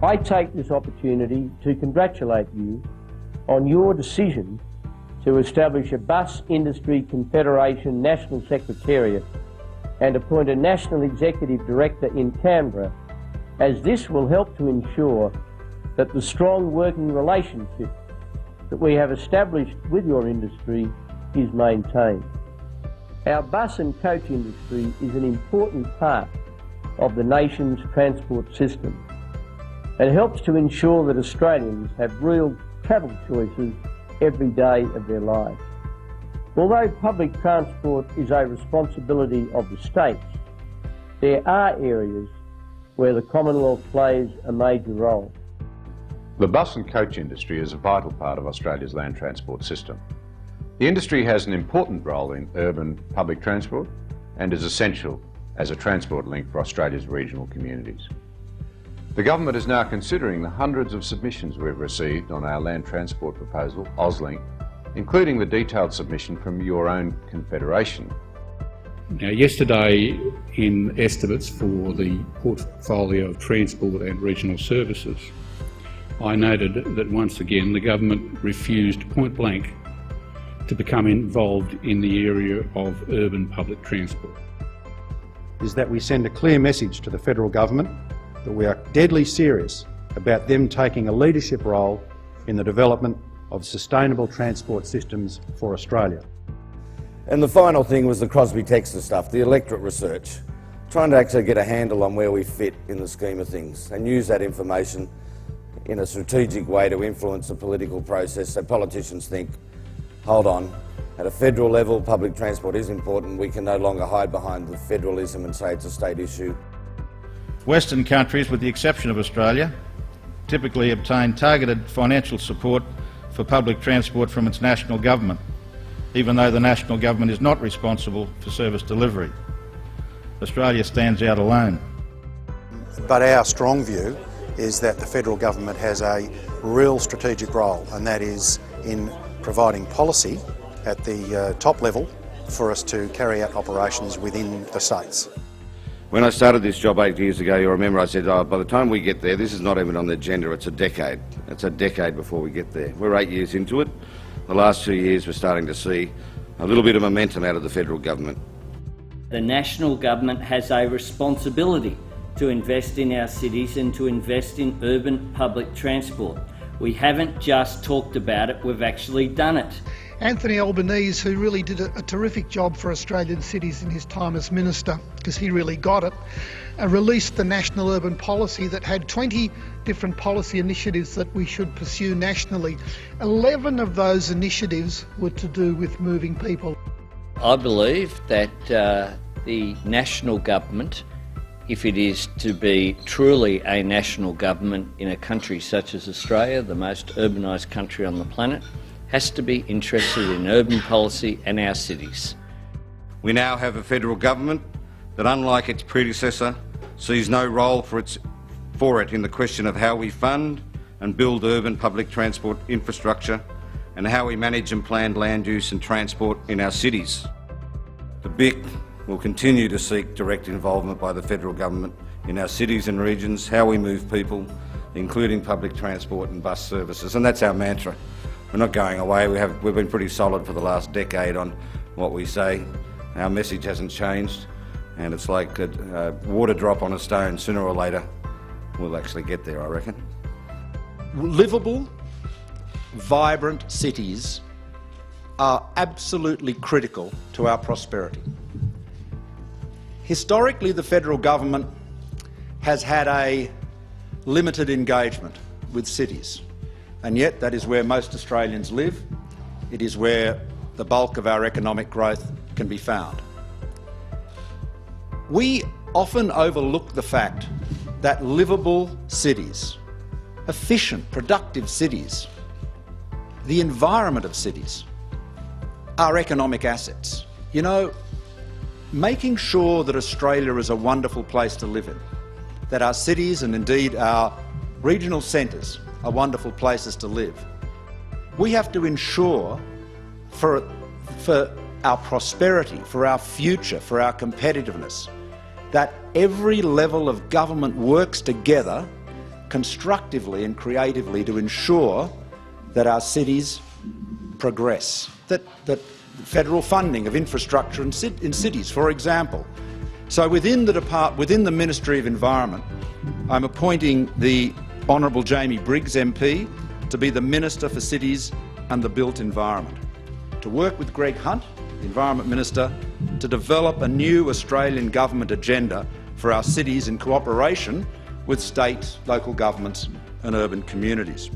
I take this opportunity to congratulate you on your decision to establish a Bus Industry Confederation National Secretariat and appoint a National Executive Director in Canberra, as this will help to ensure that the strong working relationship that we have established with your industry is maintained. Our bus and coach industry is an important part of the nation's transport system and helps to ensure that Australians have real travel choices every day of their lives. Although public transport is a responsibility of the states, there are areas where the Commonwealth plays a major role. The bus and coach industry is a vital part of Australia's land transport system. The industry has an important role in urban public transport and is essential as a transport link for Australia's regional communities. The government is now considering the hundreds of submissions we've received on our land transport proposal, AusLink, including the detailed submission from your own confederation. Now, yesterday, in estimates for the portfolio of transport and regional services, I noted that once again the government refused point blank to become involved in the area of urban public transport. Is that we send a clear message to the federal government that we are deadly serious about them taking a leadership role in the development of sustainable transport systems for Australia. And the final thing was the Crosby-Textor stuff, the electorate research, trying to actually get a handle on where we fit in the scheme of things and use that information in a strategic way to influence the political process so politicians think, hold on, at a federal level public transport is important, we can no longer hide behind the federalism and say it's a state issue. Western countries, with the exception of Australia, typically obtain targeted financial support for public transport from its national government, even though the national government is not responsible for service delivery. Australia stands out alone. But our strong view is that the federal government has a real strategic role, and that is in providing policy at the top level for us to carry out operations within the states. When I started this job 8 years ago, you remember I said, by the time we get there, this is not even on the agenda, it's a decade. It's a decade before we get there. We're 8 years into it. The last 2 years we're starting to see a little bit of momentum out of the federal government. The national government has a responsibility to invest in our cities and to invest in urban public transport. We haven't just talked about it, we've actually done it. Anthony Albanese, who really did a terrific job for Australian cities in his time as Minister, because he really got it, released the National Urban Policy that had 20 different policy initiatives that we should pursue nationally. 11 of those initiatives were to do with moving people. I believe that the national government, if it is to be truly a national government in a country such as Australia, the most urbanised country on the planet, has to be interested in urban policy and our cities. We now have a federal government that, unlike its predecessor, sees no role for it in the question of how we fund and build urban public transport infrastructure and how we manage and plan land use and transport in our cities. The BIC will continue to seek direct involvement by the federal government in our cities and regions, how we move people, including public transport and bus services, and that's our mantra. We're not going away. We've been pretty solid for the last decade on what we say. Our message hasn't changed, and it's like a water drop on a stone. Sooner or later, we'll actually get there, I reckon. Livable, vibrant cities are absolutely critical to our prosperity. Historically, the federal government has had a limited engagement with cities, and yet that is where most Australians live. It is where the bulk of our economic growth can be found. We often overlook the fact that livable cities, efficient, productive cities, the environment of cities, are economic assets. You know, making sure that Australia is a wonderful place to live in, that our cities and indeed our regional centres are wonderful places to live. We have to ensure for our prosperity, for our future, for our competitiveness, that every level of government works together constructively and creatively to ensure that our cities progress, that federal funding of infrastructure in cities, for example. So within the Ministry of Environment, I'm appointing the Honourable Jamie Briggs MP to be the Minister for Cities and the Built Environment, to work with Greg Hunt, the Environment Minister, to develop a new Australian government agenda for our cities in cooperation with state, local governments and urban communities.